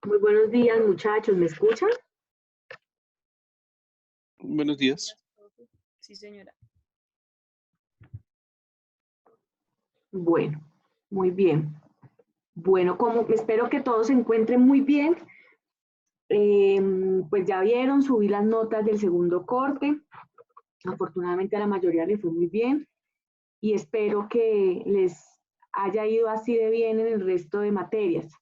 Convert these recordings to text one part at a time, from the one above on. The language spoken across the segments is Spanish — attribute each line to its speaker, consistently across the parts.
Speaker 1: Muy buenos días, muchachos. ¿Me escuchan?
Speaker 2: Buenos días.
Speaker 3: Sí, señora.
Speaker 1: Bueno, muy bien. Bueno, como espero que todos se encuentren muy bien, eh, pues ya vieron, subí las notas del segundo corte. Afortunadamente a la mayoría le fue muy bien y espero que les haya ido así de bien en el resto de materias.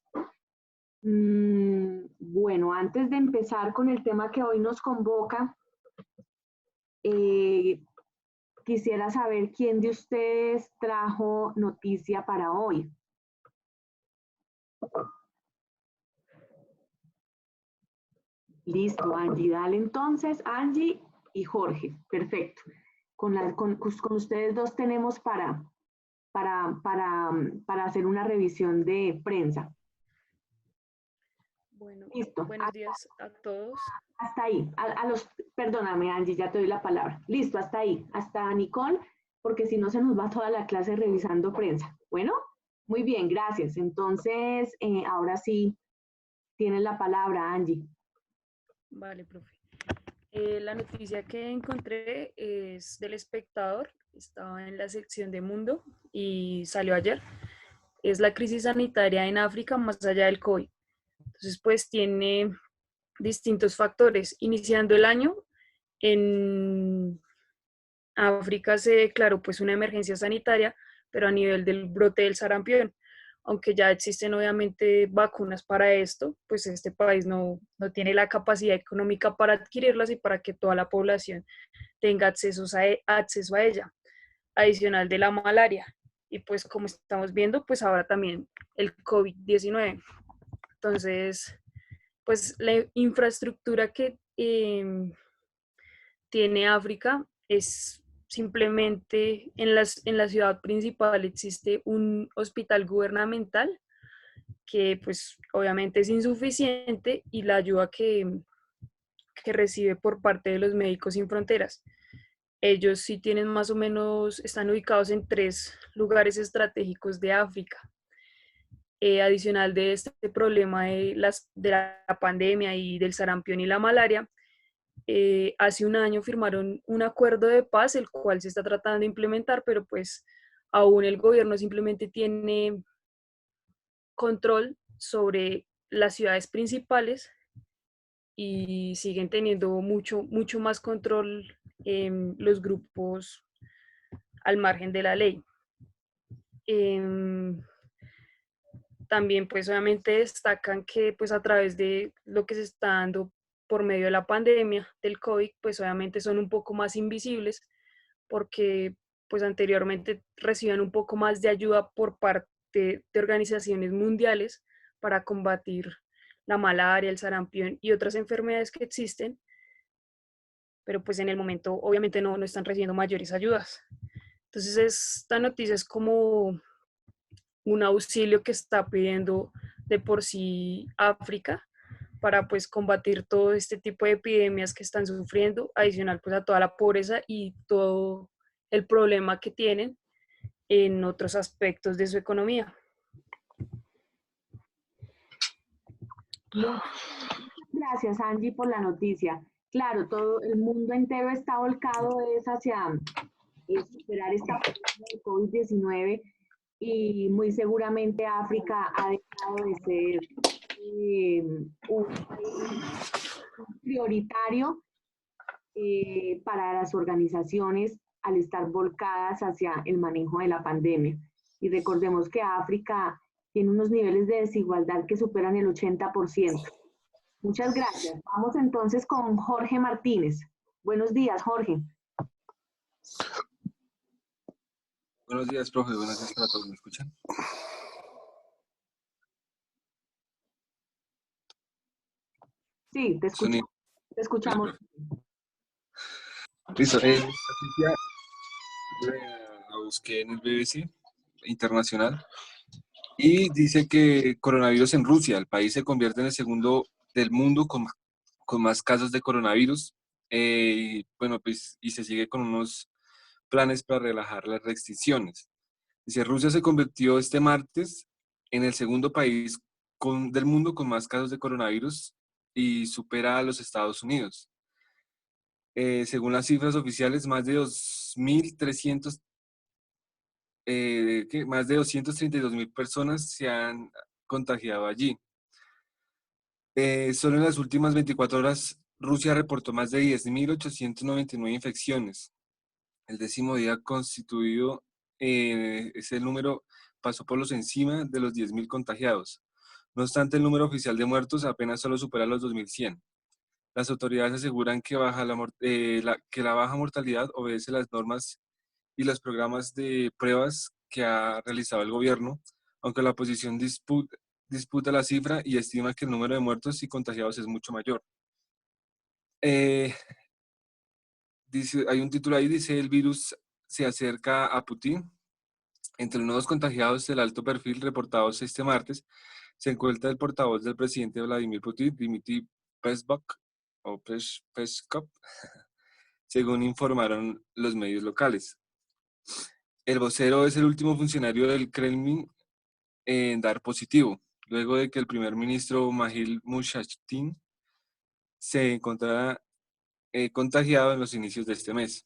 Speaker 1: Bueno, antes de empezar con el tema que hoy nos convoca, eh, quisiera saber quién de ustedes trajo noticia para hoy. Listo, Angie, dale entonces, Angie y Jorge, perfecto. Con ustedes dos tenemos para hacer una revisión de prensa.
Speaker 3: Bueno,
Speaker 1: Listo,
Speaker 3: buenos días a todos.
Speaker 1: hasta ahí. Perdóname, Angie, ya te doy la palabra. Listo, hasta ahí, hasta Nicole, porque si no se nos va toda la clase revisando prensa. Bueno, muy bien, gracias. Entonces, ahora sí, tienes la palabra, Angie.
Speaker 3: Vale, profe. La noticia que encontré es del Espectador. Estaba en la sección de Mundo y salió ayer. Es la crisis sanitaria en África más allá del COVID. Entonces, pues tiene distintos factores. Iniciando el año, en África se declaró pues una emergencia sanitaria, pero a nivel del brote del sarampión. Aunque ya existen obviamente vacunas para esto, pues este país no tiene la capacidad económica para adquirirlas y para que toda la población tenga acceso a ella. Adicional de la malaria. Y pues como estamos viendo, pues ahora también el COVID-19. Entonces, pues la infraestructura que tiene África es simplemente en la ciudad principal existe un hospital gubernamental que pues obviamente es insuficiente y la ayuda que recibe por parte de los Médicos Sin Fronteras. Ellos sí tienen más o menos, están ubicados en 3 lugares estratégicos de África. Adicional de este problema de la pandemia y del sarampión y la malaria, hace un año firmaron un acuerdo de paz, el cual se está tratando de implementar, pero pues aún el gobierno simplemente tiene control sobre las ciudades principales y siguen teniendo mucho más control en los grupos al margen de la ley. Em, También pues obviamente destacan que pues a través de lo que se está dando por medio de la pandemia del COVID, pues obviamente son un poco más invisibles porque pues anteriormente recibían un poco más de ayuda por parte de organizaciones mundiales para combatir la malaria, el sarampión y otras enfermedades que existen, pero pues en el momento obviamente no están recibiendo mayores ayudas. Entonces esta noticia es como un auxilio que está pidiendo de por sí África para pues combatir todo este tipo de epidemias que están sufriendo, adicional pues a toda la pobreza y todo el problema que tienen en otros aspectos de su economía.
Speaker 1: Muchas gracias, Angie, por la noticia. Claro, todo el mundo entero está volcado es hacia superar esta pandemia del COVID-19 y muy seguramente África ha dejado de ser un país prioritario para las organizaciones al estar volcadas hacia el manejo de la pandemia. Y recordemos que África tiene unos niveles de desigualdad que superan el 80%. Muchas gracias. Vamos entonces con Jorge Martínez. Buenos días, Jorge.
Speaker 2: Buenos días, profe. Buenos días para todos. ¿Me escuchan?
Speaker 1: Sí, te escuchamos.
Speaker 2: Sonido.
Speaker 1: Te escuchamos.
Speaker 2: Listo. Noticia, la busqué en el BBC internacional y dice que coronavirus en Rusia. El país se convierte en el segundo del mundo con más casos de coronavirus. Bueno, pues, y se sigue con unos planes para relajar las restricciones. Dice, Rusia se convirtió este martes en el segundo país del mundo con más casos de coronavirus y supera a los Estados Unidos. Según las cifras oficiales, más de 2.300, más de 232.000 personas se han contagiado allí. Solo en las últimas 24 horas, Rusia reportó más de 10.899 infecciones. El 10º día constituido, ese número pasó por los encima de los 10.000 contagiados. No obstante, el número oficial de muertos apenas solo supera los 2.100. Las autoridades aseguran que que la baja mortalidad obedece las normas y los programas de pruebas que ha realizado el gobierno, aunque la oposición disputa la cifra y estima que el número de muertos y contagiados es mucho mayor. Hay un título ahí, dice: el virus se acerca a Putin. Entre los nuevos contagiados del alto perfil reportados este martes se encuentra el portavoz del presidente Vladimir Putin, Dmitry Peskov, según informaron los medios locales. El vocero es el último funcionario del Kremlin en dar positivo, luego de que el primer ministro Mikhail Mushastin se encontrara contagiado en los inicios de este mes.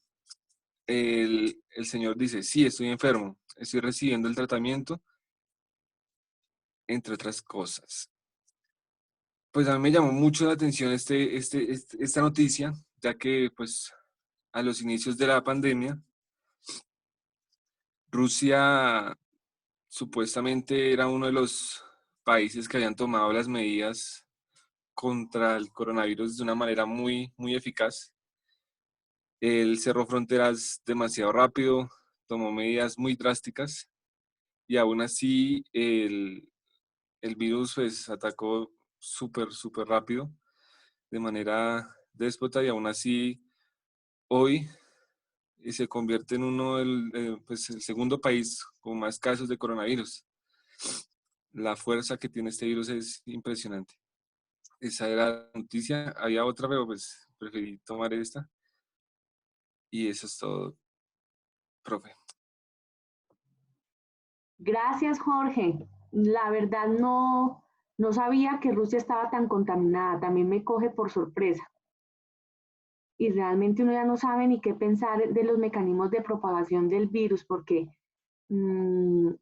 Speaker 2: El señor dice: sí, estoy enfermo, estoy recibiendo el tratamiento, entre otras cosas. Pues a mí me llamó mucho la atención esta noticia, ya que pues a los inicios de la pandemia, Rusia supuestamente era uno de los países que habían tomado las medidas contra el coronavirus de una manera muy, muy eficaz. Él cerró fronteras demasiado rápido, tomó medidas muy drásticas y aún así el virus pues atacó súper, súper rápido, de manera déspota, y aún así hoy se convierte en pues, el segundo país con más casos de coronavirus. La fuerza que tiene este virus es impresionante. Esa era la noticia. Había otra, pero pues preferí tomar esta. Y eso es todo, profe.
Speaker 1: Gracias, Jorge. La verdad no sabía que Rusia estaba tan contaminada. También me coge por sorpresa. Y realmente uno ya no sabe ni qué pensar de los mecanismos de propagación del virus, porque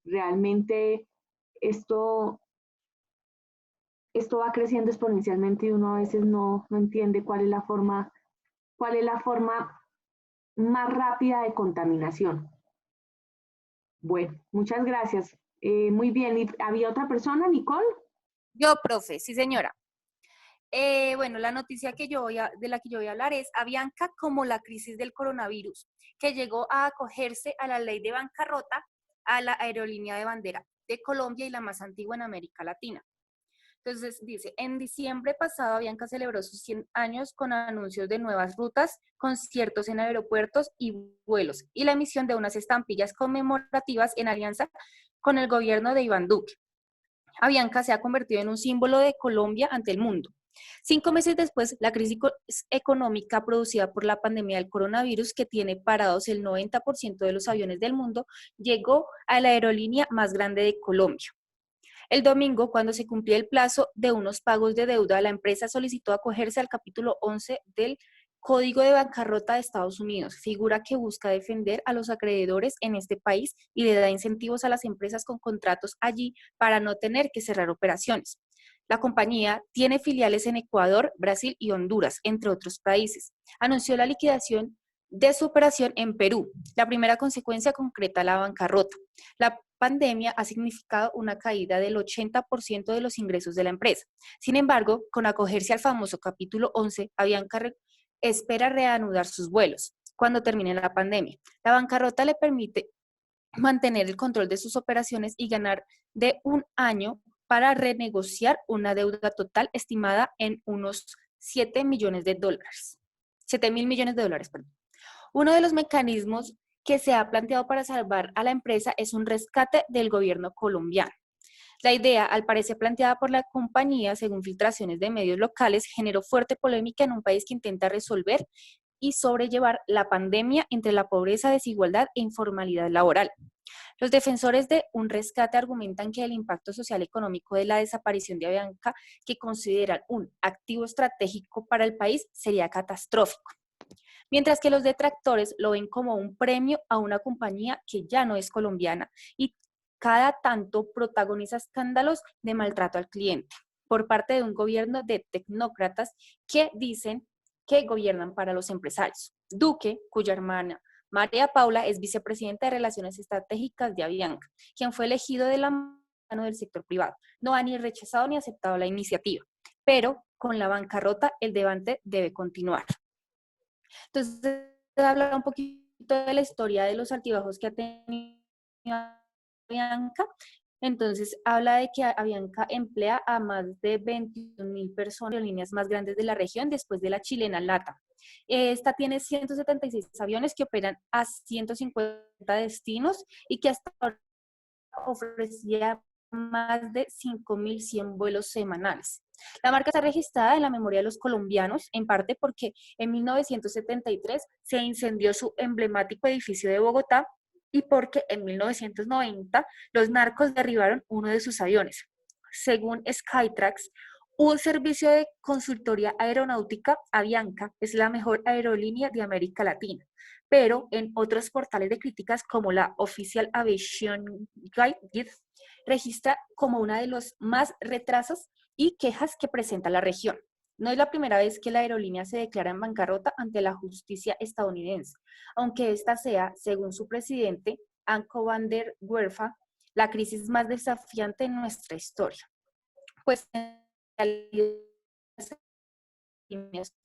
Speaker 1: realmente esto, esto va creciendo exponencialmente y uno a veces no entiende cuál es la forma más rápida de contaminación. Bueno, muchas gracias. Muy bien. ¿Y había otra persona, Nicole?
Speaker 4: Yo, profe, sí, señora. Bueno, la noticia de la que yo voy a hablar es Avianca como la crisis del coronavirus, que llegó a acogerse a la ley de bancarrota a la aerolínea de bandera de Colombia y la más antigua en América Latina. Entonces dice: en diciembre pasado Avianca celebró sus 100 años con anuncios de nuevas rutas, conciertos en aeropuertos y vuelos, y la emisión de unas estampillas conmemorativas en alianza con el gobierno de Iván Duque. Avianca se ha convertido en un símbolo de Colombia ante el mundo. 5 meses después, la crisis económica producida por la pandemia del coronavirus, que tiene parados el 90% de los aviones del mundo, llegó a la aerolínea más grande de Colombia. El domingo, cuando se cumplía el plazo de unos pagos de deuda, la empresa solicitó acogerse al capítulo 11 del Código de Bancarrota de Estados Unidos, figura que busca defender a los acreedores en este país y le da incentivos a las empresas con contratos allí para no tener que cerrar operaciones. La compañía tiene filiales en Ecuador, Brasil y Honduras, entre otros países. Anunció la liquidación de su operación en Perú, la primera consecuencia concreta de la bancarrota. La pandemia ha significado una caída del 80% de los ingresos de la empresa. Sin embargo, con acogerse al famoso capítulo 11, Avianca espera reanudar sus vuelos cuando termine la pandemia. La bancarrota le permite mantener el control de sus operaciones y ganar de un año para renegociar una deuda total estimada en unos 7 millones de dólares. 7 mil millones de dólares, perdón. Uno de los mecanismos que se ha planteado para salvar a la empresa es un rescate del gobierno colombiano. La idea, al parecer planteada por la compañía, según filtraciones de medios locales, generó fuerte polémica en un país que intenta resolver y sobrellevar la pandemia entre la pobreza, desigualdad e informalidad laboral. Los defensores de un rescate argumentan que el impacto social y económico de la desaparición de Avianca, que consideran un activo estratégico para el país, sería catastrófico. Mientras que los detractores lo ven como un premio a una compañía que ya no es colombiana y cada tanto protagoniza escándalos de maltrato al cliente por parte de un gobierno de tecnócratas que dicen que gobiernan para los empresarios. Duque, cuya hermana María Paula es vicepresidenta de Relaciones Estratégicas de Avianca, quien fue elegido de la mano del sector privado. No ha ni rechazado ni aceptado la iniciativa, pero con la bancarrota el debate debe continuar. Entonces, hablar un poquito de la historia de los altibajos que ha tenido Avianca. Entonces, habla de que Avianca emplea a más de 21,000 personas en líneas más grandes de la región después de la chilena LATAM. Esta tiene 176 aviones que operan a 150 destinos y que hasta ahora ofrecía más de 5.100 vuelos semanales. La marca está registrada en la memoria de los colombianos, en parte porque en 1973 se incendió su emblemático edificio de Bogotá y porque en 1990 los narcos derribaron uno de sus aviones. Según Skytrax, un servicio de consultoría aeronáutica, Avianca es la mejor aerolínea de América Latina, pero en otros portales de críticas como la Official Aviation Guide registra como una de los más retrasos y quejas que presenta la región. No es la primera vez que la aerolínea se declara en bancarrota ante la justicia estadounidense, aunque esta sea, según su presidente, Anko van der Werfa, la crisis más desafiante en nuestra historia. Pues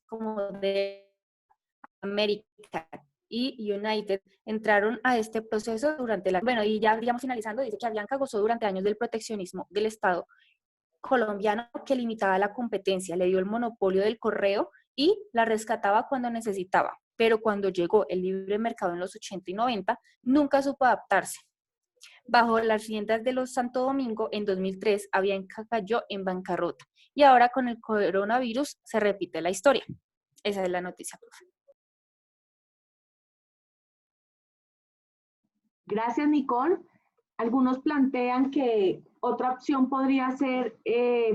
Speaker 4: como de América y United entraron a este proceso durante la... Bueno, y ya digamos finalizando, dice que Avianca gozó durante años del proteccionismo del Estado colombiano que limitaba la competencia, le dio el monopolio del correo y la rescataba cuando necesitaba. Pero cuando llegó el libre mercado en los 80 y 90, nunca supo adaptarse. Bajo las riendas de los Santo Domingo, en 2003, Avianca cayó en bancarrota. Y ahora con el coronavirus se repite la historia. Esa es la noticia, profe.
Speaker 1: Gracias, Nicole. Algunos plantean que otra opción podría ser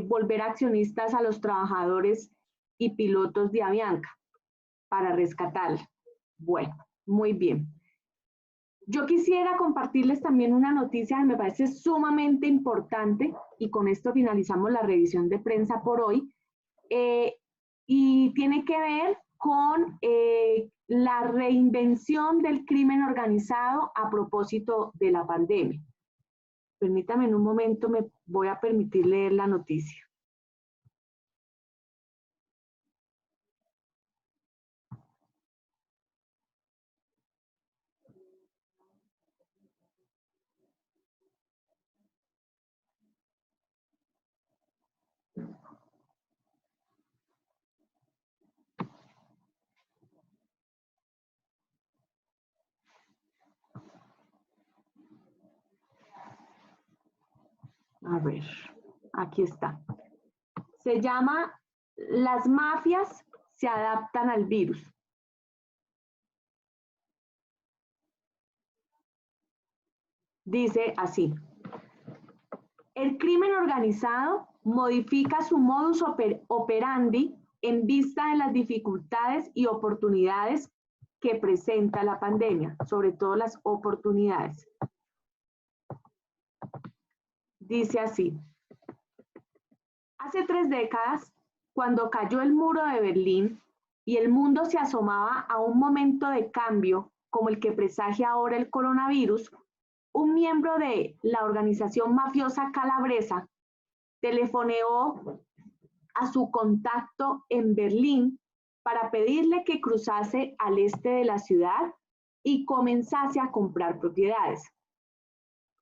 Speaker 1: volver accionistas a los trabajadores y pilotos de Avianca para rescatarla. Bueno, muy bien. Yo quisiera compartirles también una noticia que me parece sumamente importante y con esto finalizamos la revisión de prensa por hoy y tiene que ver con la reinvención del crimen organizado a propósito de la pandemia. Permítame en un momento, me voy a permitir leer la noticia. A ver, aquí está. Se llama Las mafias se adaptan al virus. Dice así. El crimen organizado modifica su modus operandi en vista de las dificultades y oportunidades que presenta la pandemia, sobre todo las oportunidades. Dice así. Hace 3 décadas, cuando cayó el muro de Berlín y el mundo se asomaba a un momento de cambio como el que presagia ahora el coronavirus, un miembro de la organización mafiosa calabresa telefoneó a su contacto en Berlín para pedirle que cruzase al este de la ciudad y comenzase a comprar propiedades.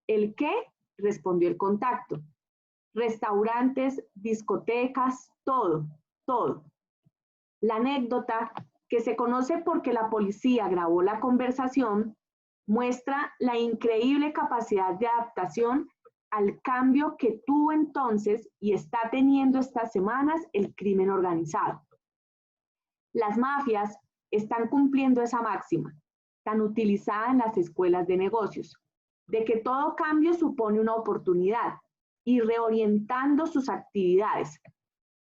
Speaker 1: ¿El qué? Respondió el contacto. Restaurantes, discotecas, todo, todo. La anécdota, que se conoce porque la policía grabó la conversación, muestra la increíble capacidad de adaptación al cambio que tuvo entonces y está teniendo estas semanas el crimen organizado. Las mafias están cumpliendo esa máxima, tan utilizada en las escuelas de negocios, de que todo cambio supone una oportunidad y reorientando sus actividades.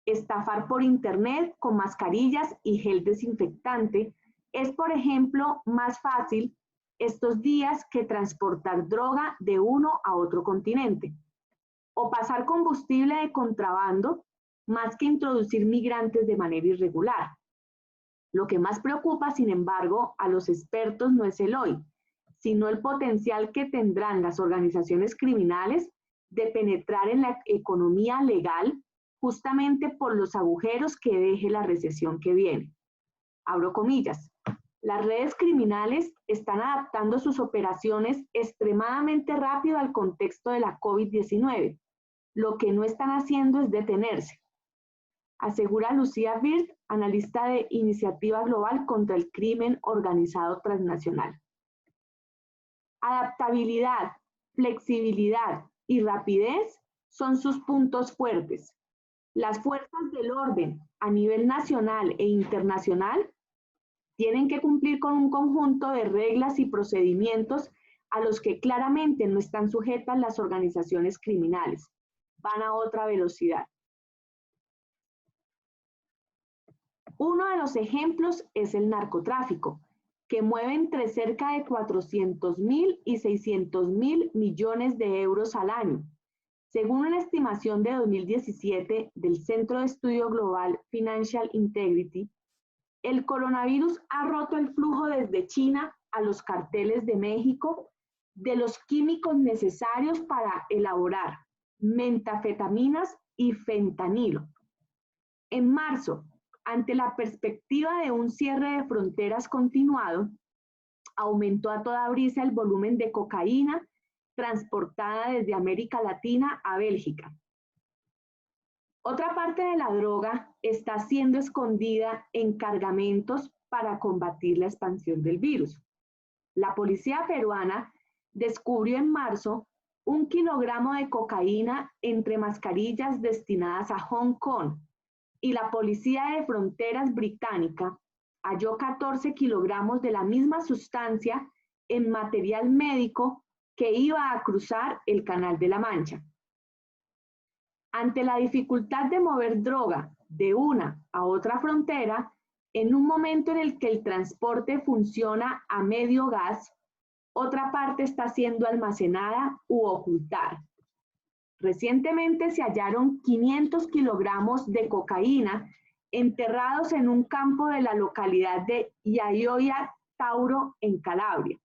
Speaker 1: Estafar por internet con mascarillas y gel desinfectante es, por ejemplo, más fácil estos días que transportar droga de uno a otro continente o pasar combustible de contrabando más que introducir migrantes de manera irregular. Lo que más preocupa, sin embargo, a los expertos no es el hoy, sino el potencial que tendrán las organizaciones criminales de penetrar en la economía legal justamente por los agujeros que deje la recesión que viene. Abro comillas. Las redes criminales están adaptando sus operaciones extremadamente rápido al contexto de la COVID-19. Lo que no están haciendo es detenerse, asegura Lucía Wirth, analista de Iniciativa Global contra el Crimen Organizado Transnacional. Adaptabilidad, flexibilidad y rapidez son sus puntos fuertes. Las fuerzas del orden a nivel nacional e internacional tienen que cumplir con un conjunto de reglas y procedimientos a los que claramente no están sujetas las organizaciones criminales. Van a otra velocidad. Uno de los ejemplos es el narcotráfico, que mueve entre cerca de 400.000 y 600.000 millones de euros al año. Según una estimación de 2017 del Centro de Estudio Global Financial Integrity, el coronavirus ha roto el flujo desde China a los carteles de México de los químicos necesarios para elaborar metanfetaminas y fentanilo. En marzo, ante la perspectiva de un cierre de fronteras continuado, aumentó a toda brisa el volumen de cocaína transportada desde América Latina a Bélgica. Otra parte de la droga está siendo escondida en cargamentos para combatir la expansión del virus. La policía peruana descubrió en marzo 1 kilogramo de cocaína entre mascarillas destinadas a Hong Kong y la Policía de Fronteras británica halló 14 kilogramos de la misma sustancia en material médico que iba a cruzar el Canal de la Mancha. Ante la dificultad de mover droga de una a otra frontera, en un momento en el que el transporte funciona a medio gas, otra parte está siendo almacenada u ocultada. Recientemente se hallaron 500 kilogramos de cocaína enterrados en un campo de la localidad de Iaioia Tauro, en Calabria.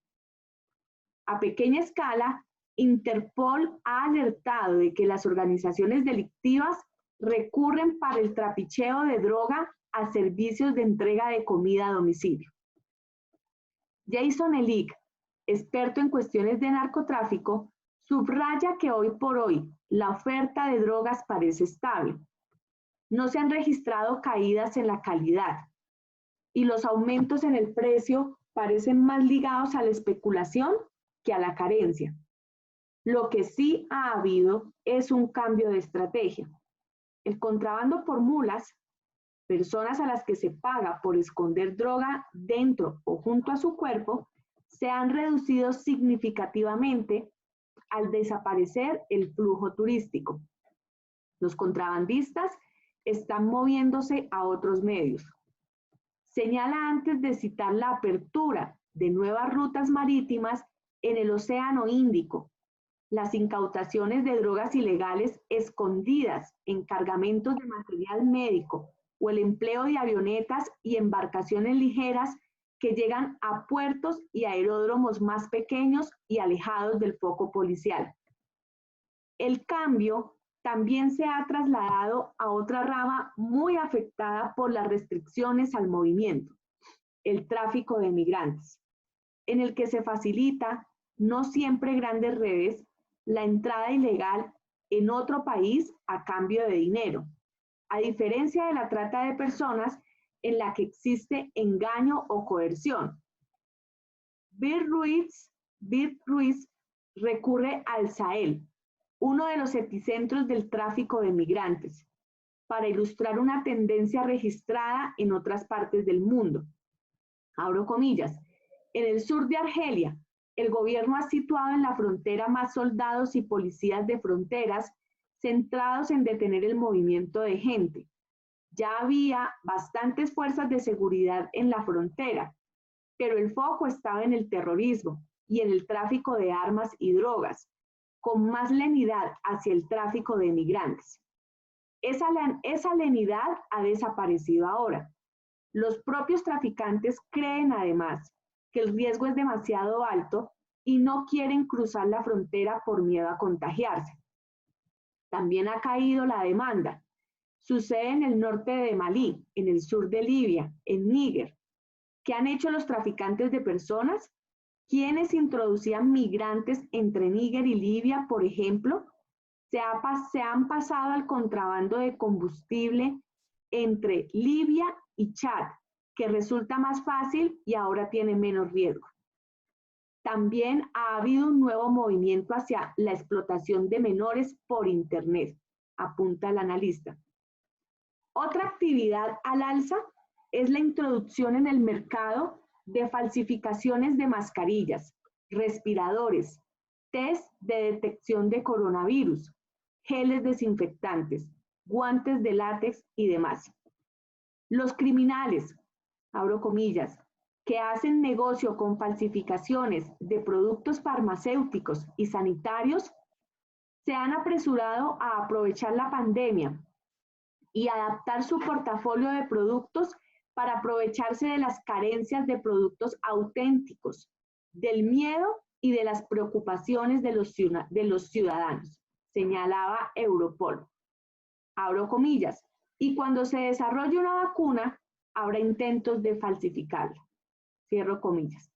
Speaker 1: A pequeña escala, Interpol ha alertado de que las organizaciones delictivas recurren para el trapicheo de droga a servicios de entrega de comida a domicilio. Jason Ellick, experto en cuestiones de narcotráfico, subraya que hoy por hoy la oferta de drogas parece estable. No se han registrado caídas en la calidad y los aumentos en el precio parecen más ligados a la especulación que a la carencia. Lo que sí ha habido es un cambio de estrategia. El contrabando por mulas, personas a las que se paga por esconder droga dentro o junto a su cuerpo, se han reducido significativamente al desaparecer el flujo turístico. Los contrabandistas están moviéndose a otros medios. Señala antes de citar la apertura de nuevas rutas marítimas en el Océano Índico, las incautaciones de drogas ilegales escondidas en cargamentos de material médico o el empleo de avionetas y embarcaciones ligeras que llegan a puertos y aeródromos más pequeños y alejados del foco policial. El cambio también se ha trasladado a otra rama muy afectada por las restricciones al movimiento, el tráfico de migrantes, en el que se facilita, no siempre grandes redes, la entrada ilegal en otro país a cambio de dinero, a diferencia de la trata de personas en la que existe engaño o coerción. Wirth Ruiz recurre al Sahel, uno de los epicentros del tráfico de migrantes, para ilustrar una tendencia registrada en otras partes del mundo. Abro comillas. En el sur de Argelia, el gobierno ha situado en la frontera más soldados y policías de fronteras centrados en detener el movimiento de gente. Ya había bastantes fuerzas de seguridad en la frontera, pero el foco estaba en el terrorismo y en el tráfico de armas y drogas, con más lenidad hacia el tráfico de migrantes. Esa lenidad ha desaparecido ahora. Los propios traficantes creen además que el riesgo es demasiado alto y no quieren cruzar la frontera por miedo a contagiarse. También ha caído la demanda. Sucede en el norte de Malí, en el sur de Libia, en Níger. ¿Qué han hecho los traficantes de personas? Quienes introducían migrantes entre Níger y Libia, por ejemplo, se han pasado al contrabando de combustible entre Libia y Chad, que resulta más fácil y ahora tiene menos riesgo. También ha habido un nuevo movimiento hacia la explotación de menores por Internet, apunta el analista. Otra actividad al alza es la introducción en el mercado de falsificaciones de mascarillas, respiradores, test de detección de coronavirus, geles desinfectantes, guantes de látex y demás. Los criminales, abro comillas, que hacen negocio con falsificaciones de productos farmacéuticos y sanitarios, se han apresurado a aprovechar la pandemia y adaptar su portafolio de productos para aprovecharse de las carencias de productos auténticos, del miedo y de las preocupaciones de los ciudadanos, señalaba Europol. Abro comillas, y cuando se desarrolle una vacuna, habrá intentos de falsificarla. Cierro comillas.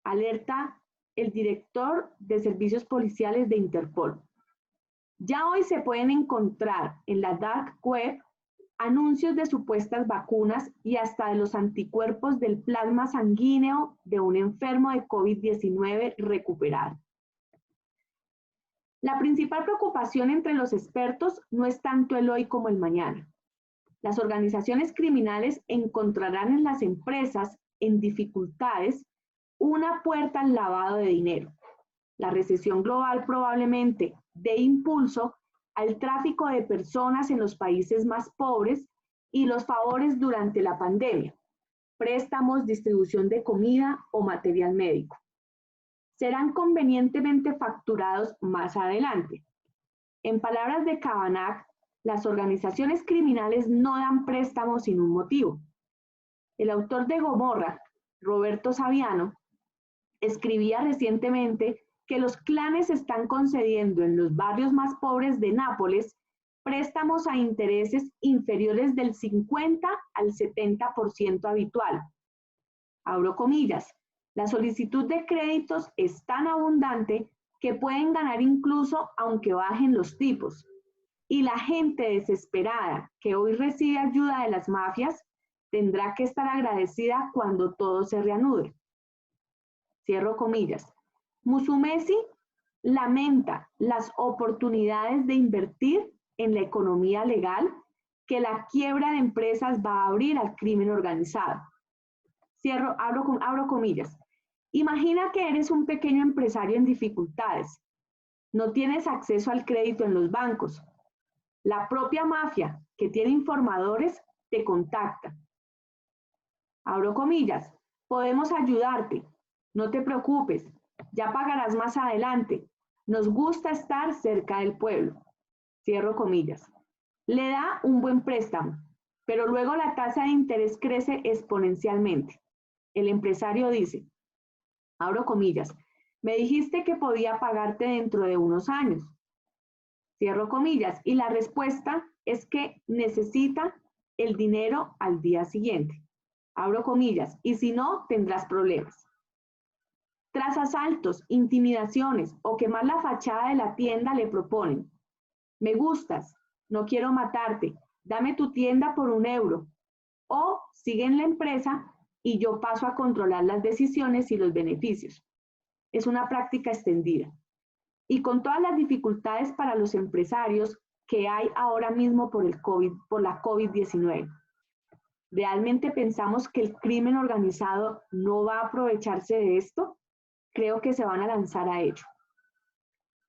Speaker 1: Alerta el director de servicios policiales de Interpol. Ya hoy se pueden encontrar en la dark web anuncios de supuestas vacunas y hasta de los anticuerpos del plasma sanguíneo de un enfermo de COVID-19 recuperado. La principal preocupación entre los expertos no es tanto el hoy como el mañana. Las organizaciones criminales encontrarán en las empresas en dificultades una puerta al lavado de dinero. La recesión global probablemente dé impulso al tráfico de personas en los países más pobres y los favores durante la pandemia, préstamos, distribución de comida o material médico. Serán convenientemente facturados más adelante. En palabras de Cabanach, las organizaciones criminales no dan préstamos sin un motivo. El autor de Gomorra, Roberto Saviano, escribía recientemente que los clanes están concediendo en los barrios más pobres de Nápoles préstamos a intereses inferiores del 50 al 70% habitual. Abro comillas, la solicitud de créditos es tan abundante que pueden ganar incluso aunque bajen los tipos. Y la gente desesperada que hoy recibe ayuda de las mafias tendrá que estar agradecida cuando todo se reanude. Cierro comillas. Musumeci lamenta las oportunidades de invertir en la economía legal que la quiebra de empresas va a abrir al crimen organizado. Abro comillas. Imagina que eres un pequeño empresario en dificultades. No tienes acceso al crédito en los bancos. La propia mafia, que tiene informadores, te contacta. Abro comillas. Podemos ayudarte. No te preocupes. Ya pagarás más adelante. Nos gusta estar cerca del pueblo. Cierro comillas. Le da un buen préstamo, pero luego la tasa de interés crece exponencialmente. El empresario dice, abro comillas, me dijiste que podía pagarte dentro de unos años. Cierro comillas. Y la respuesta es que necesita el dinero al día siguiente. Abro comillas. Y si no, tendrás problemas. Tras asaltos, intimidaciones o quemar la fachada de la tienda le proponen, me gustas, no quiero matarte, dame tu tienda por €1. O sigue en la empresa y yo paso a controlar las decisiones y los beneficios. Es una práctica extendida. Y con todas las dificultades para los empresarios que hay ahora mismo por la COVID-19. ¿Realmente pensamos que el crimen organizado no va a aprovecharse de esto? Creo que se van a lanzar a ello.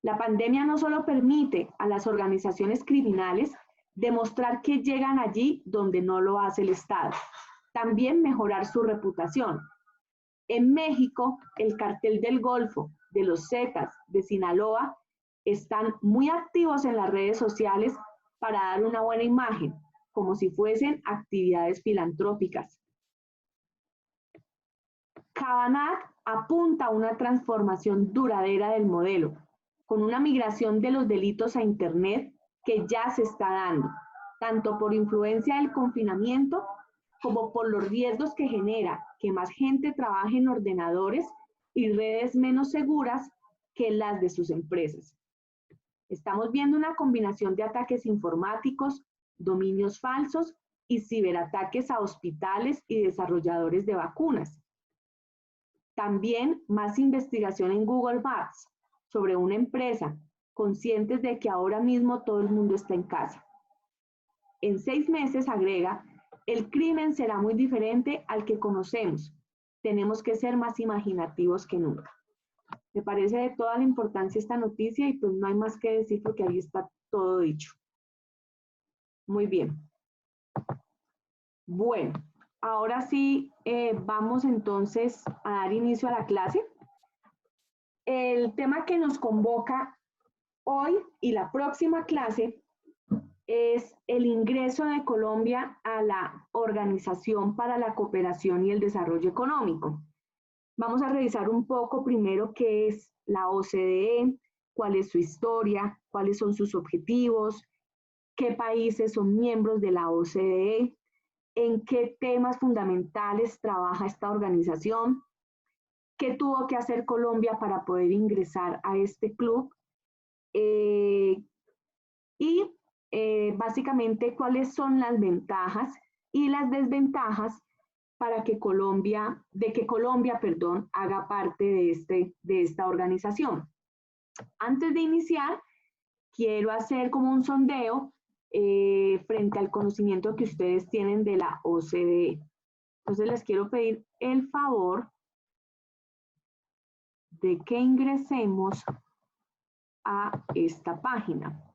Speaker 1: La pandemia no solo permite a las organizaciones criminales demostrar que llegan allí donde no lo hace el Estado, también mejorar su reputación. En México, el Cartel del Golfo, de los Zetas, de Sinaloa, están muy activos en las redes sociales para dar una buena imagen, como si fuesen actividades filantrópicas. Cabanat apunta a una transformación duradera del modelo, con una migración de los delitos a Internet que ya se está dando, tanto por influencia del confinamiento como por los riesgos que genera que más gente trabaje en ordenadores y redes menos seguras que las de sus empresas. Estamos viendo una combinación de ataques informáticos, dominios falsos y ciberataques a hospitales y desarrolladores de vacunas. También más investigación en Google Maps sobre una empresa, conscientes de que ahora mismo todo el mundo está en casa. En 6 meses, agrega, el crimen será muy diferente al que conocemos. Tenemos que ser más imaginativos que nunca. Me parece de toda la importancia esta noticia y pues no hay más que decir porque ahí está todo dicho. Muy bien. Bueno, ahora sí vamos entonces a dar inicio a la clase. El tema que nos convoca hoy y la próxima clase es el ingreso de Colombia a la Organización para la Cooperación y el Desarrollo Económico. Vamos a revisar un poco primero qué es la OCDE, cuál es su historia, cuáles son sus objetivos, qué países son miembros de la OCDE, en qué temas fundamentales trabaja esta organización, qué tuvo que hacer Colombia para poder ingresar a este club y básicamente cuáles son las ventajas y las desventajas para que Colombia, perdón, haga parte de esta organización. Antes de iniciar, quiero hacer como un sondeo frente al conocimiento que ustedes tienen de la OCDE. Entonces les quiero pedir el favor de que ingresemos a esta página.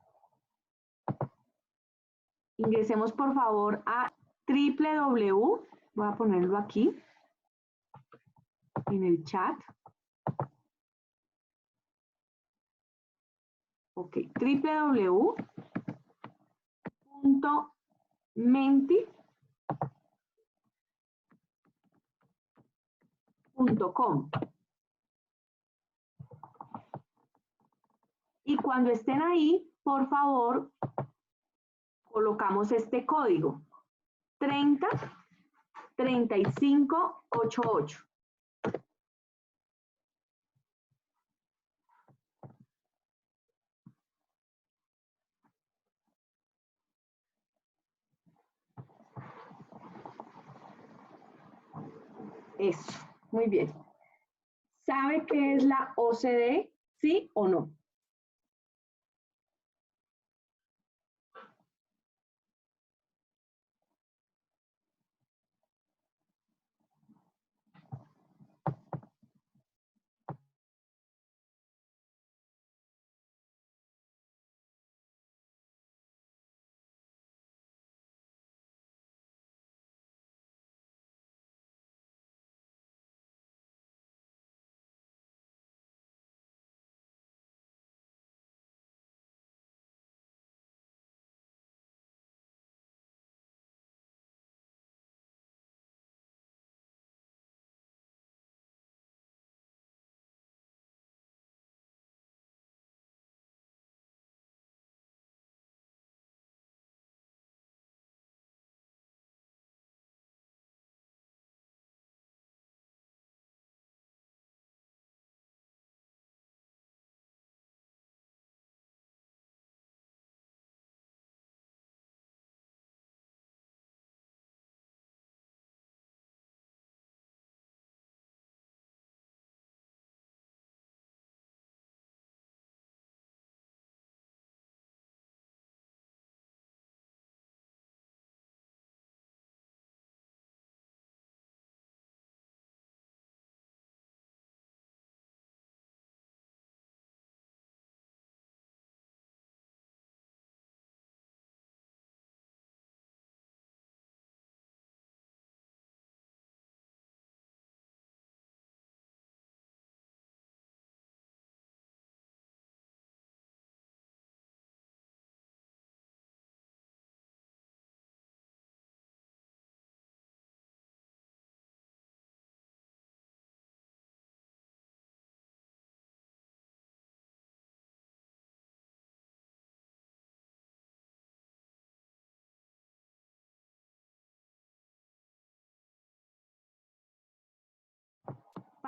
Speaker 1: Ingresemos por favor a www, voy a ponerlo aquí en el chat. Ok, www.menti.com. Y cuando estén ahí, por favor, colocamos este código 303588. Eso, muy bien. ¿Sabe qué es la OCDE? ¿Sí o no?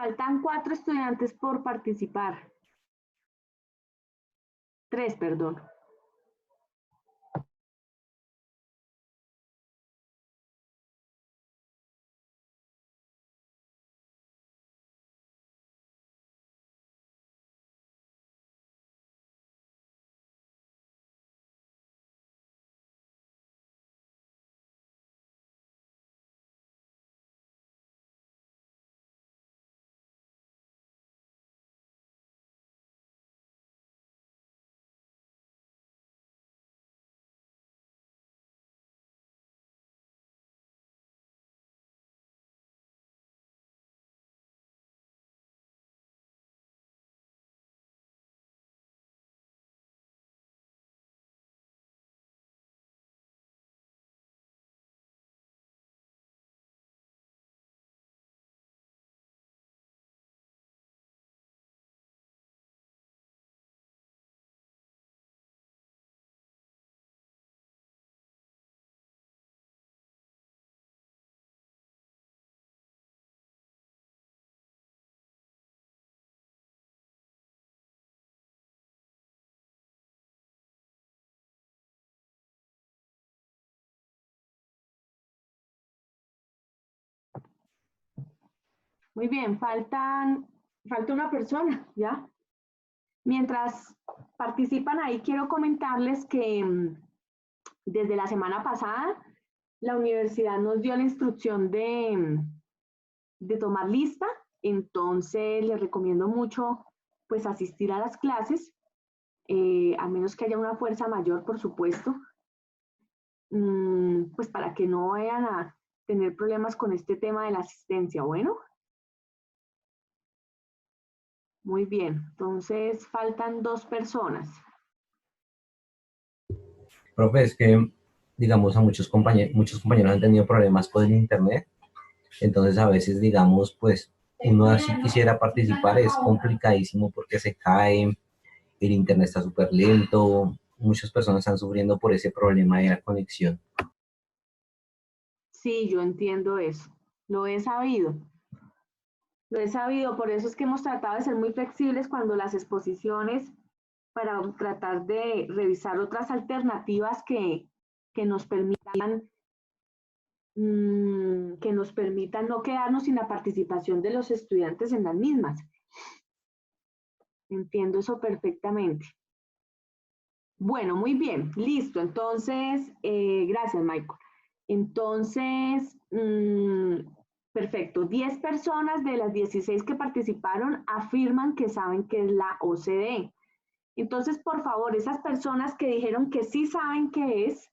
Speaker 1: Faltan 4 estudiantes por participar. 3, perdón. Muy bien, falta una persona, ¿ya? Mientras participan ahí, quiero comentarles que desde la semana pasada la universidad nos dio la instrucción de tomar lista, entonces les recomiendo mucho pues asistir a las clases, a menos que haya una fuerza mayor, por supuesto, pues para que no vayan a tener problemas con este tema de la asistencia. Bueno, muy bien, entonces faltan 2 personas.
Speaker 5: Profe, es que, digamos, a muchos compañeros han tenido problemas con el internet, entonces a veces, digamos, pues uno así quisiera participar, es complicadísimo porque se cae, el internet está súper lento, muchas personas están sufriendo por ese problema de la conexión.
Speaker 1: Sí, yo entiendo eso, lo he sabido. Lo he sabido, por eso es que hemos tratado de ser muy flexibles cuando las exposiciones, para tratar de revisar otras alternativas que nos permitan, que nos permitan no quedarnos sin la participación de los estudiantes en las mismas. Entiendo eso perfectamente. Bueno, muy bien, listo. Entonces, gracias, Michael. Entonces, perfecto. 10 personas de las 16 que participaron afirman que saben qué es la OCDE. Entonces, por favor, esas personas que dijeron que sí saben qué es,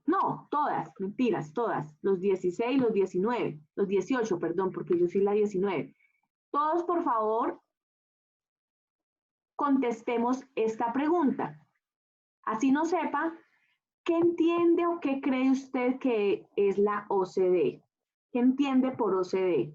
Speaker 1: no, todas, mentiras, todas, los 16, los 19, los 18, perdón, porque yo soy la 19. Todos, por favor, contestemos esta pregunta. Así no sepa, ¿qué entiende o qué cree usted que es la OCDE? ¿Qué entiende por OCDE?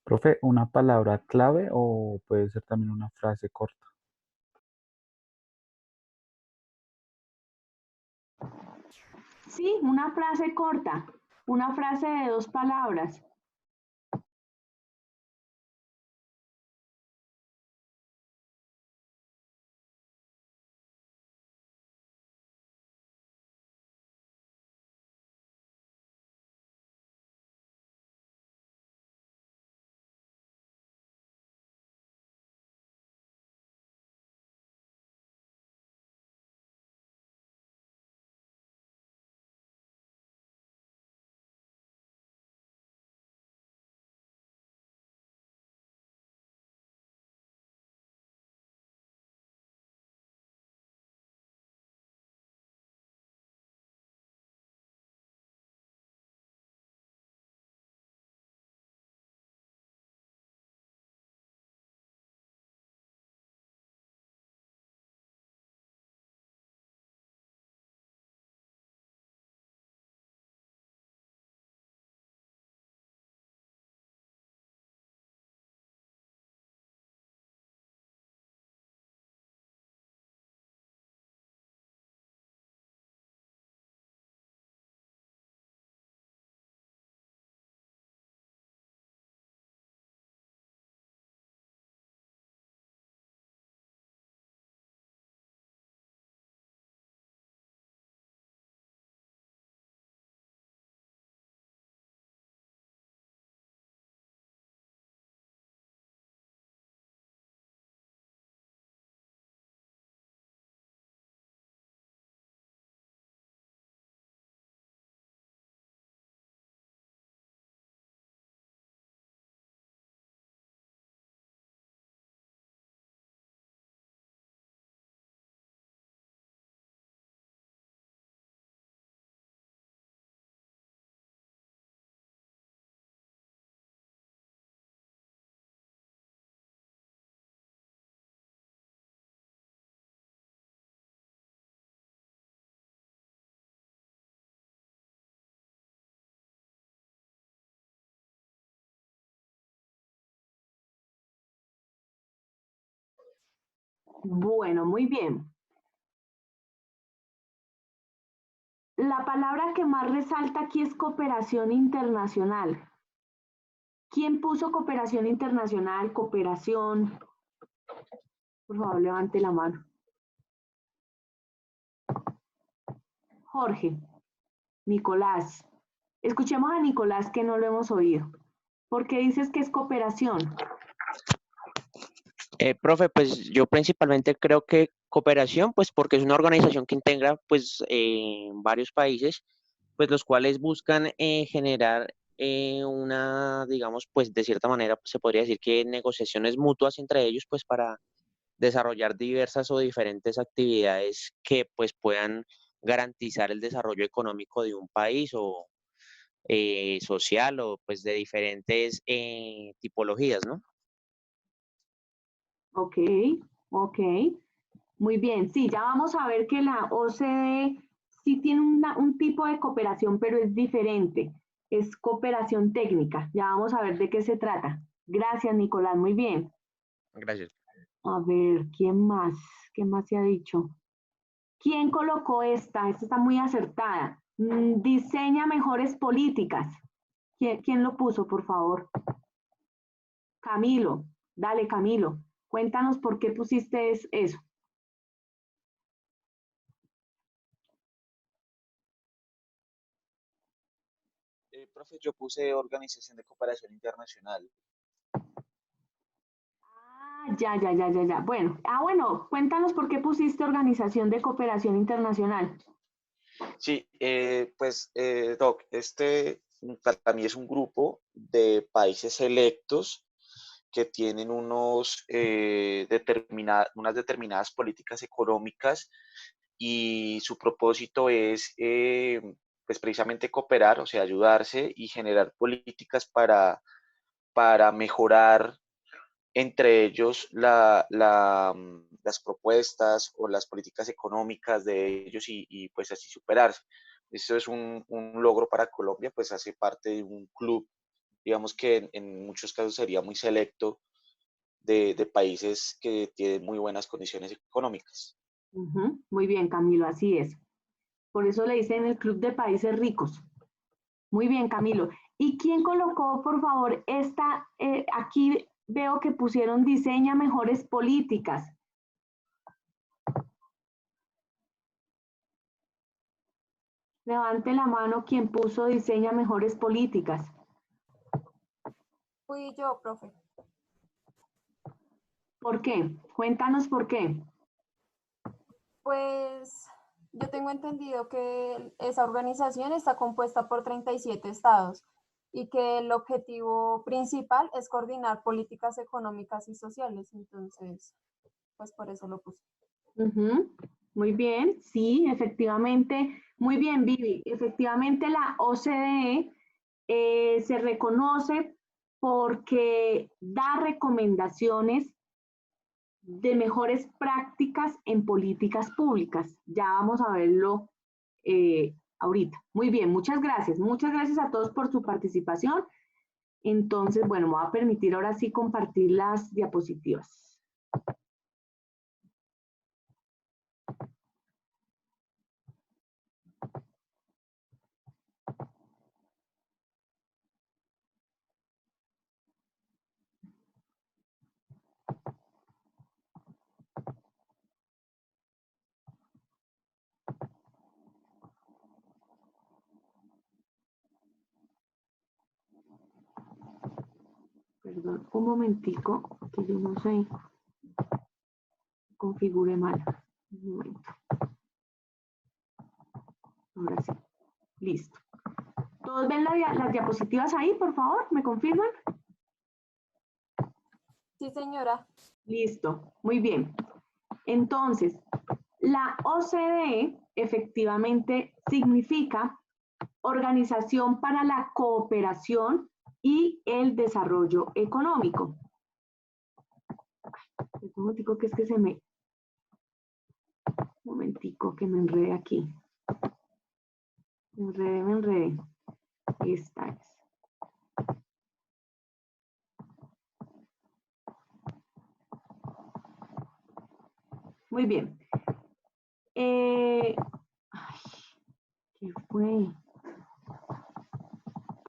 Speaker 6: Profe, ¿una palabra clave o puede ser también una frase corta?
Speaker 1: Sí, una frase corta, una frase de 2 palabras. Bueno, muy bien. La palabra que más resalta aquí es cooperación internacional. ¿Quién puso cooperación internacional, cooperación? Por favor, levante la mano. Jorge, Nicolás. Escuchemos a Nicolás que no lo hemos oído. ¿Por qué dices que es cooperación?
Speaker 7: Profe, pues yo principalmente creo que cooperación, pues porque es una organización que integra pues varios países, pues los cuales buscan generar una, digamos, pues de cierta manera pues, se podría decir que negociaciones mutuas entre ellos, pues para desarrollar diversas o diferentes actividades que pues puedan garantizar el desarrollo económico de un país o social o pues de diferentes tipologías, ¿no?
Speaker 1: Ok, ok. Muy bien, sí, ya vamos a ver que la OCDE sí tiene un tipo de cooperación, pero es diferente. Es cooperación técnica. Ya vamos a ver de qué se trata. Gracias, Nicolás. Muy bien.
Speaker 7: Gracias.
Speaker 1: A ver, ¿quién más? ¿Qué más se ha dicho? ¿Quién colocó esta? Esta está muy acertada. Diseña mejores políticas. ¿Quién lo puso, por favor? Camilo. Dale, Camilo. Cuéntanos por qué pusiste eso.
Speaker 8: Profe, yo puse Organización de Cooperación Internacional.
Speaker 1: Ya. Bueno, bueno, cuéntanos por qué pusiste Organización de Cooperación Internacional.
Speaker 8: Sí, Doc, para mí es un grupo de países selectos que tienen unas determinadas políticas económicas y su propósito es pues precisamente cooperar, o sea, ayudarse y generar políticas para mejorar entre ellos las propuestas o las políticas económicas de ellos pues así superarse. Esto es un logro para Colombia, pues hace parte de un club, digamos que en muchos casos sería muy selecto de países que tienen muy buenas condiciones económicas.
Speaker 1: Muy bien, Camilo, así es. Por eso le dicen el Club de Países Ricos. Muy bien, Camilo. ¿Y quién colocó, por favor, aquí veo que pusieron diseña mejores políticas? Levante la mano quien puso diseña mejores políticas.
Speaker 4: Fui yo, profe.
Speaker 1: ¿Por qué? Cuéntanos por qué.
Speaker 9: Pues yo tengo entendido que esa organización está compuesta por 37 estados y que el objetivo principal es coordinar políticas económicas y sociales. Entonces, pues por eso lo puse.
Speaker 1: Muy bien, sí, efectivamente. Muy bien, Vivi. Efectivamente, la OCDE se reconoce porque da recomendaciones de mejores prácticas en políticas públicas. Ya vamos a verlo ahorita. Muy bien, muchas gracias. Muchas gracias a todos por su participación. Entonces, bueno, me voy a permitir ahora sí compartir las diapositivas. Perdón, un momentico, que yo no sé, configure mal. Un momento. Ahora sí, listo. ¿Todos ven las diapositivas ahí, por favor? ¿Me confirman?
Speaker 9: Sí, señora.
Speaker 1: Listo, muy bien. Entonces, la OCDE efectivamente significa Organización para la Cooperación y el Desarrollo Económico. Un momentico que es que un momentico que me enredé aquí. Me enredé. Esta es. Muy bien. Ay, ¿qué fue?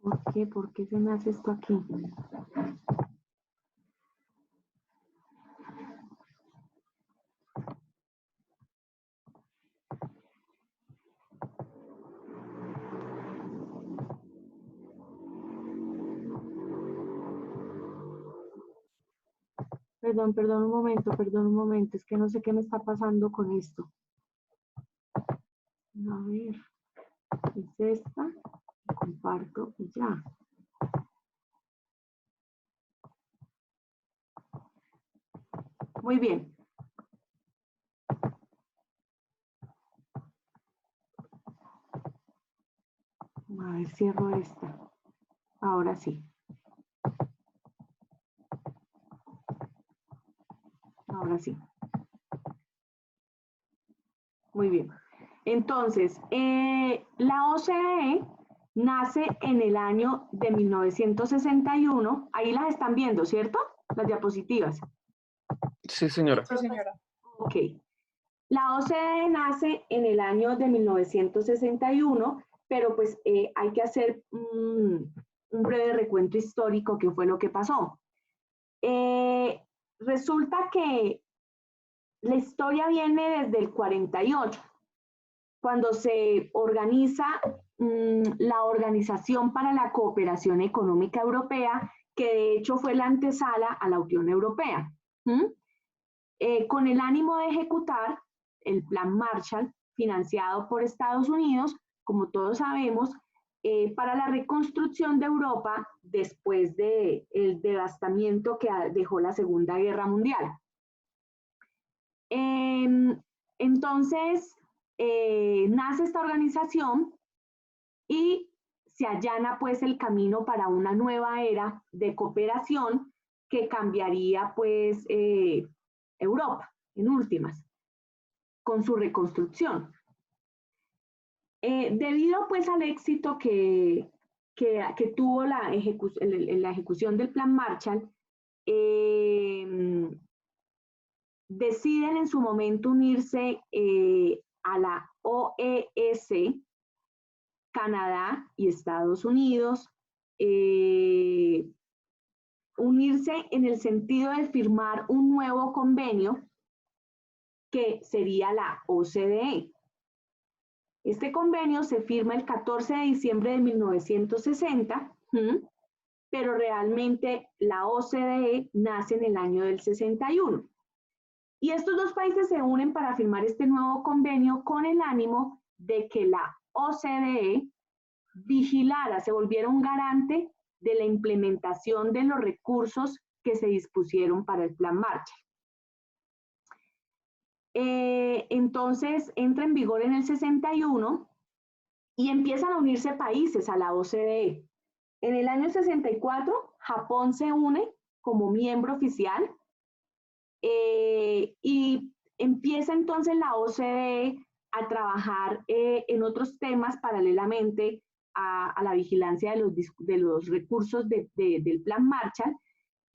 Speaker 1: ¿Por qué? ¿Por qué se me hace esto aquí? Perdón un momento, es que no sé qué me está pasando con esto. A ver, es esta, comparto y ya. Muy bien. A ver, cierro esta. Ahora sí. Ahora sí. Muy bien. Entonces, la OCDE nace en el año de 1961. Ahí las están viendo, ¿cierto? Las diapositivas.
Speaker 10: Sí, señora.
Speaker 9: Sí, señora.
Speaker 1: Ok. La OCDE nace en el año de 1961, pero pues hay que hacer un breve recuento histórico que fue lo que pasó. Resulta que la historia viene desde el 48, cuando se organiza la Organización para la Cooperación Económica Europea, que de hecho fue la antesala a la Unión Europea, con el ánimo de ejecutar el Plan Marshall, financiado por Estados Unidos, como todos sabemos, para la reconstrucción de Europa después del devastamiento que dejó la Segunda Guerra Mundial. Entonces, nace esta organización y se allana pues el camino para una nueva era de cooperación que cambiaría pues Europa, en últimas, con su reconstrucción. Debido pues al éxito que tuvo la ejecución del Plan Marshall, deciden en su momento unirse a la OES, Canadá y Estados Unidos, unirse en el sentido de firmar un nuevo convenio que sería la OCDE. Este convenio se firma el 14 de diciembre de 1960, pero realmente la OCDE nace en el año del 61. Y estos dos países se unen para firmar este nuevo convenio con el ánimo de que la OCDE vigilara, se volviera un garante de la implementación de los recursos que se dispusieron para el Plan Marshall. Entonces entra en vigor en el 61 y empiezan a unirse países a la OCDE. En el año 64, Japón se une como miembro oficial y empieza entonces la OCDE a trabajar en otros temas paralelamente a la vigilancia de los recursos del Plan Marshall,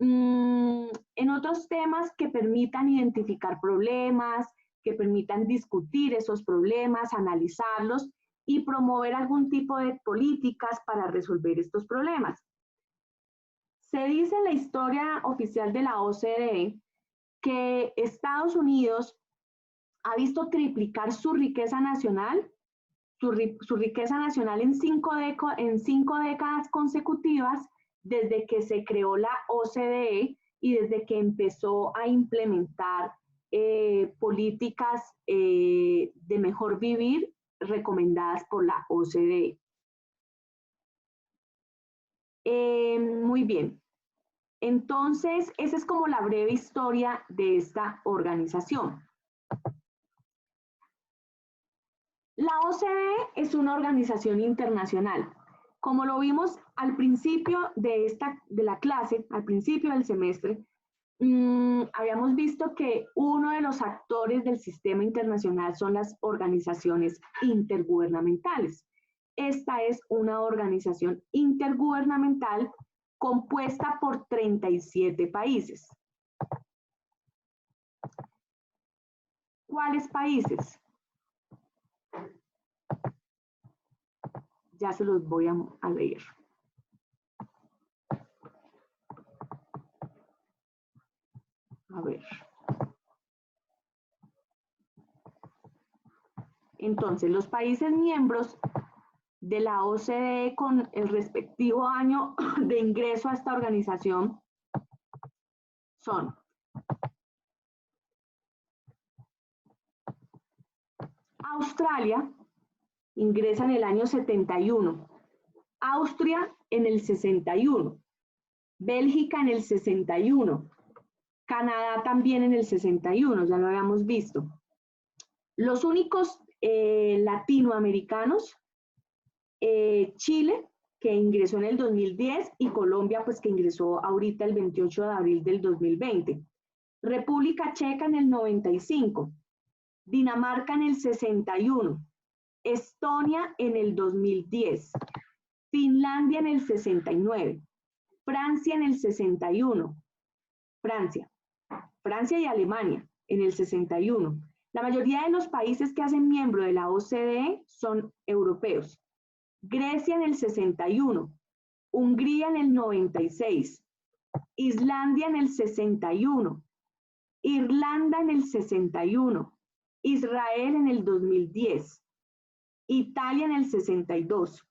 Speaker 1: en otros temas que permitan identificar problemas, que permitan discutir esos problemas, analizarlos y promover algún tipo de políticas para resolver estos problemas. Se dice en la historia oficial de la OCDE que Estados Unidos ha visto triplicar su riqueza nacional en cinco décadas consecutivas desde que se creó la OCDE y desde que empezó a implementar políticas de mejor vivir recomendadas por la OCDE. Muy bien. Entonces, esa es como la breve historia de esta organización. La OCDE es una organización internacional. Como lo vimos al principio de la clase, al principio del semestre, habíamos visto que uno de los actores del sistema internacional son las organizaciones intergubernamentales. Esta es una organización intergubernamental compuesta por 37 países. ¿Cuáles países? Ya se los voy a leer. A ver. Entonces, los países miembros de la OCDE con el respectivo año de ingreso a esta organización son Australia, ingresa en el año 71, Austria en el 61, Bélgica en el 61, Canadá también en el 61, ya lo habíamos visto. Los únicos latinoamericanos, Chile, que ingresó en el 2010, y Colombia, pues que ingresó ahorita el 28 de abril del 2020. República Checa en el 95, Dinamarca en el 61, Estonia en el 2010, Finlandia en el 69, Francia en el 61, Francia y Alemania en el 61. La mayoría de los países que hacen miembro de la OCDE son europeos. Grecia en el 61, Hungría en el 96, Islandia en el 61, Irlanda en el 61, Israel en el 2010, Italia en el 62,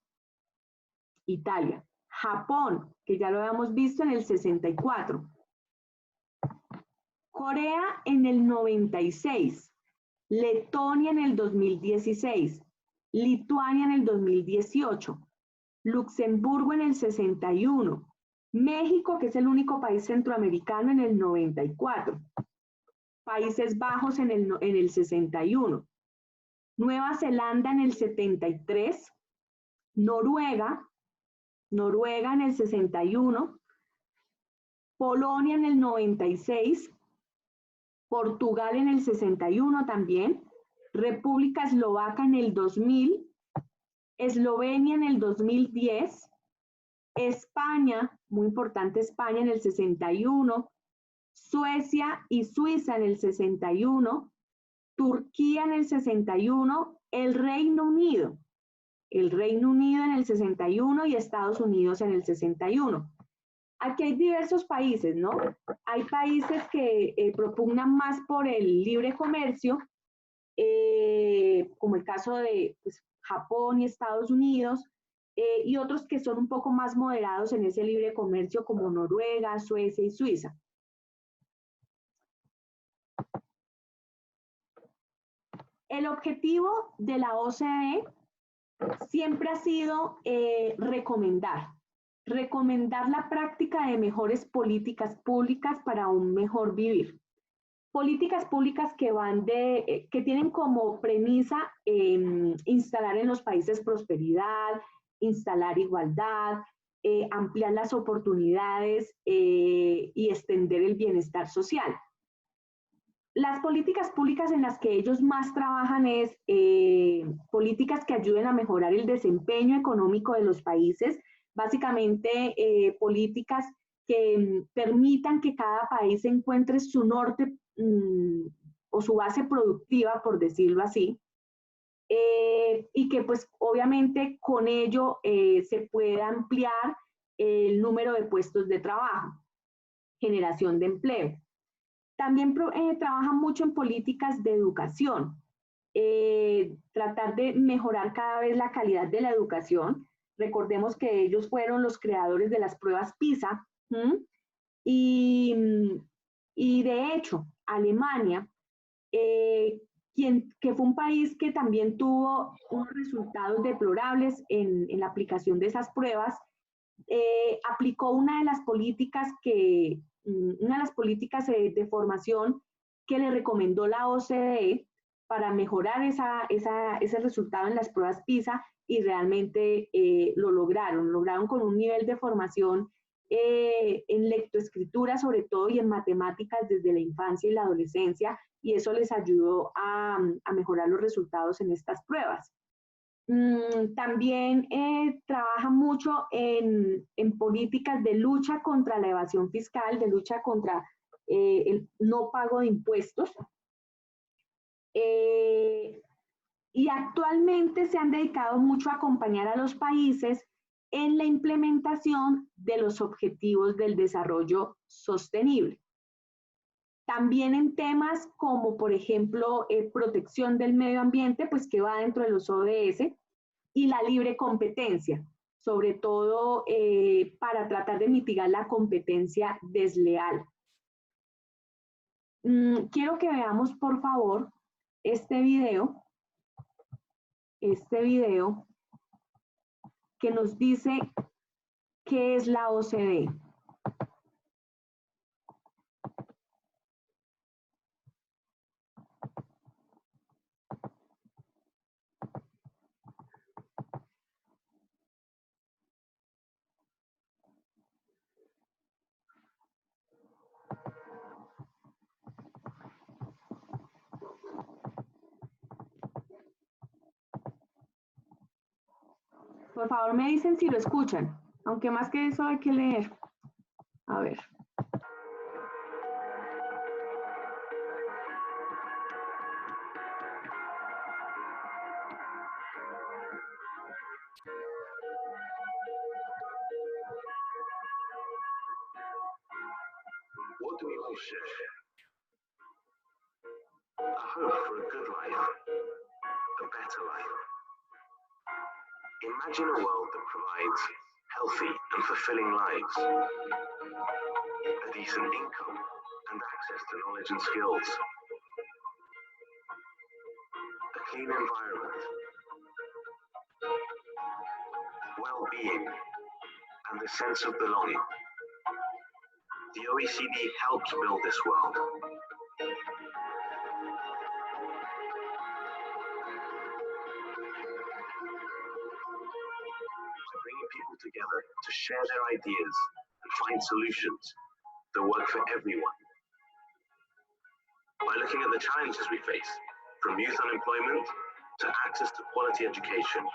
Speaker 1: Japón, que ya lo habíamos visto, en el 64, Corea en el 96, Letonia en el 2016, Lituania en el 2018, Luxemburgo en el 61, México, que es el único país centroamericano, en el 94, Países Bajos en el 61, Nueva Zelanda en el 73, Noruega en el 61, Polonia en el 96, Portugal en el 61 también, República Eslovaca en el 2000, Eslovenia en el 2010, España, muy importante España en el 61, Suecia y Suiza en el 61, Turquía en el 61, el Reino Unido en el 61 y Estados Unidos en el 61. Aquí hay diversos países, ¿no? Hay países que propugnan más por el libre comercio, como el caso de pues, Japón y Estados Unidos, y otros que son un poco más moderados en ese libre comercio, como Noruega, Suecia y Suiza. El objetivo de la OCDE siempre ha sido recomendar la práctica de mejores políticas públicas para un mejor vivir. Políticas públicas que tienen como premisa instalar en los países prosperidad, instalar igualdad, ampliar las oportunidades y extender el bienestar social. Las políticas públicas en las que ellos más trabajan es políticas que ayuden a mejorar el desempeño económico de los países, básicamente políticas que permitan que cada país encuentre su norte o su base productiva, por decirlo así, y que pues obviamente con ello se pueda ampliar el número de puestos de trabajo, generación de empleo. También trabajan mucho en políticas de educación, tratar de mejorar cada vez la calidad de la educación. Recordemos que ellos fueron los creadores de las pruebas PISA, y de hecho, Alemania, que fue un país que también tuvo unos resultados deplorables en la aplicación de esas pruebas, aplicó una de las políticas de formación que le recomendó la OCDE para mejorar ese resultado en las pruebas PISA, y realmente lo lograron con un nivel de formación en lectoescritura sobre todo, y en matemáticas desde la infancia y la adolescencia, y eso les ayudó a mejorar los resultados en estas pruebas. También trabaja mucho en políticas de lucha contra la evasión fiscal, de lucha contra el no pago de impuestos. Y actualmente se han dedicado mucho a acompañar a los países en la implementación de los objetivos del desarrollo sostenible. También en temas como, por ejemplo, protección del medio ambiente, pues que va dentro de los ODS, y la libre competencia, sobre todo para tratar de mitigar la competencia desleal. Quiero que veamos, por favor, este video que nos dice qué es la OCDE. Por favor, me dicen si lo escuchan, aunque más que eso hay que leer. A ver.
Speaker 11: What do we all share? A hope for a good life, a better life. Imagine a world that provides healthy and fulfilling lives, a decent income and access to knowledge and skills, a clean environment, well-being, and a sense of belonging. The OECD helps build this world. By bringing people together to share their ideas and find solutions that work for everyone. By looking at the challenges we face, from youth unemployment to access to quality education,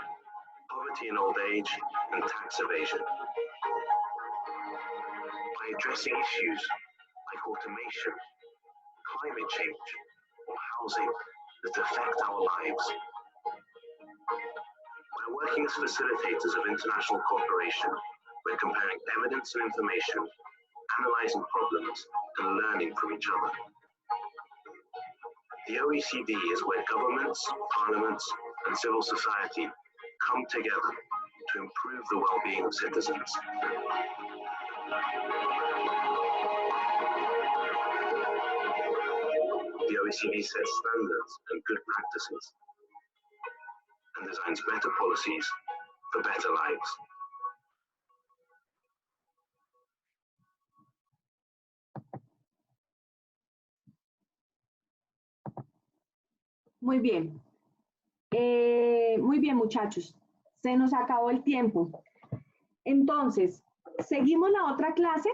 Speaker 11: poverty in old age, and tax evasion. By addressing issues like automation, climate change, or housing that affect our lives. By working as facilitators of international cooperation, we're comparing evidence and information, analyzing problems, and learning from each other. The OECD is where governments, parliaments, and civil society come together to improve the well-being of citizens. The OECD sets standards and good practices and designs better policies for better lives.
Speaker 1: Muy bien. Muy bien, muchachos. Se nos acabó el tiempo. Entonces, seguimos la otra clase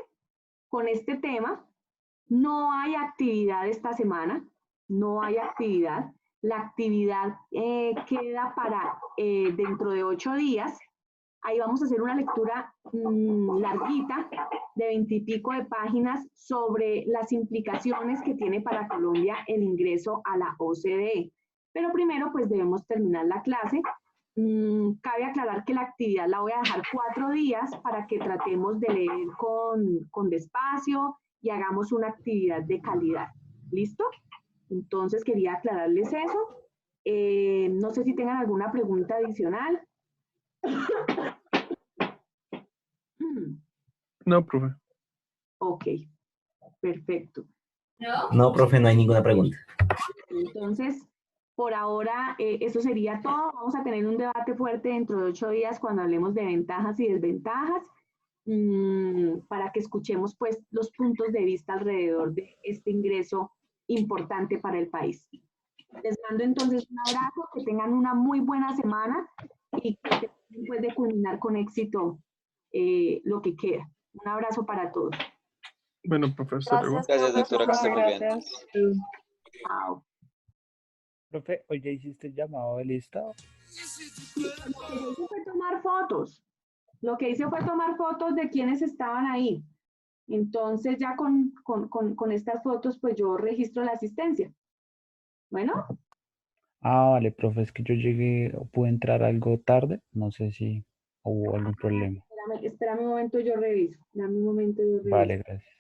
Speaker 1: con este tema. No hay actividad esta semana. No hay actividad. La actividad queda para dentro de 8 días. Ahí vamos a hacer una lectura larguita de 20 y pico de páginas sobre las implicaciones que tiene para Colombia el ingreso a la OCDE. Pero primero, pues debemos terminar la clase. Cabe aclarar que la actividad la voy a dejar 4 días para que tratemos de leer con despacio y hagamos una actividad de calidad. ¿Listo? Entonces quería aclararles eso. No sé si tengan alguna pregunta adicional.
Speaker 10: No, profe.
Speaker 1: Ok, perfecto.
Speaker 5: No, profe, no hay ninguna pregunta.
Speaker 1: Entonces, por ahora, eso sería todo. Vamos a tener un debate fuerte dentro de 8 días cuando hablemos de ventajas y desventajas, para que escuchemos pues los puntos de vista alrededor de este ingreso importante para el país. Les mando entonces un abrazo, que tengan una muy buena semana y que traten pues de culminar con éxito lo que queda. Un abrazo para todos.
Speaker 10: Bueno, profesor.
Speaker 8: Gracias, doctora, que esté muy bien.
Speaker 1: Chao.
Speaker 6: Profe, ¿hoy ya hiciste el llamado de lista?
Speaker 1: Lo que yo hice fue tomar fotos. Lo que hice fue tomar fotos de quienes estaban ahí. Entonces ya con estas fotos pues yo registro la asistencia. Bueno.
Speaker 6: Ah, vale, profe, es que yo llegué, pude entrar algo tarde, no sé si hubo algún problema.
Speaker 1: Espérame un momento, yo reviso. Dame un momento, yo reviso.
Speaker 6: Vale, gracias.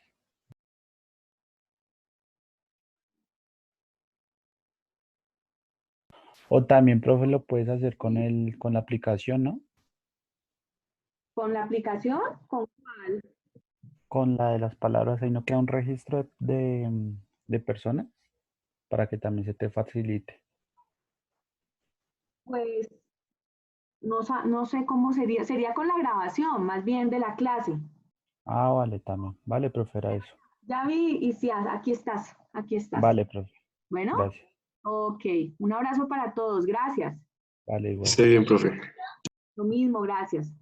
Speaker 6: O también, profe, lo puedes hacer con la aplicación, ¿no?
Speaker 1: ¿Con la aplicación? ¿Con cuál?
Speaker 6: Con la de las palabras, ahí no queda un registro de personas para que también se te facilite.
Speaker 1: Pues no sé cómo sería. Sería con la grabación, más bien de la clase.
Speaker 6: Ah, vale, también. Vale, profe, era eso.
Speaker 1: Ya vi y sí, aquí estás, aquí estás.
Speaker 6: Vale, profe.
Speaker 1: Bueno,
Speaker 6: Gracias.
Speaker 1: ok. Un abrazo para todos. Gracias.
Speaker 6: Vale, igual.
Speaker 10: Esté bien, profe.
Speaker 1: Lo mismo, gracias.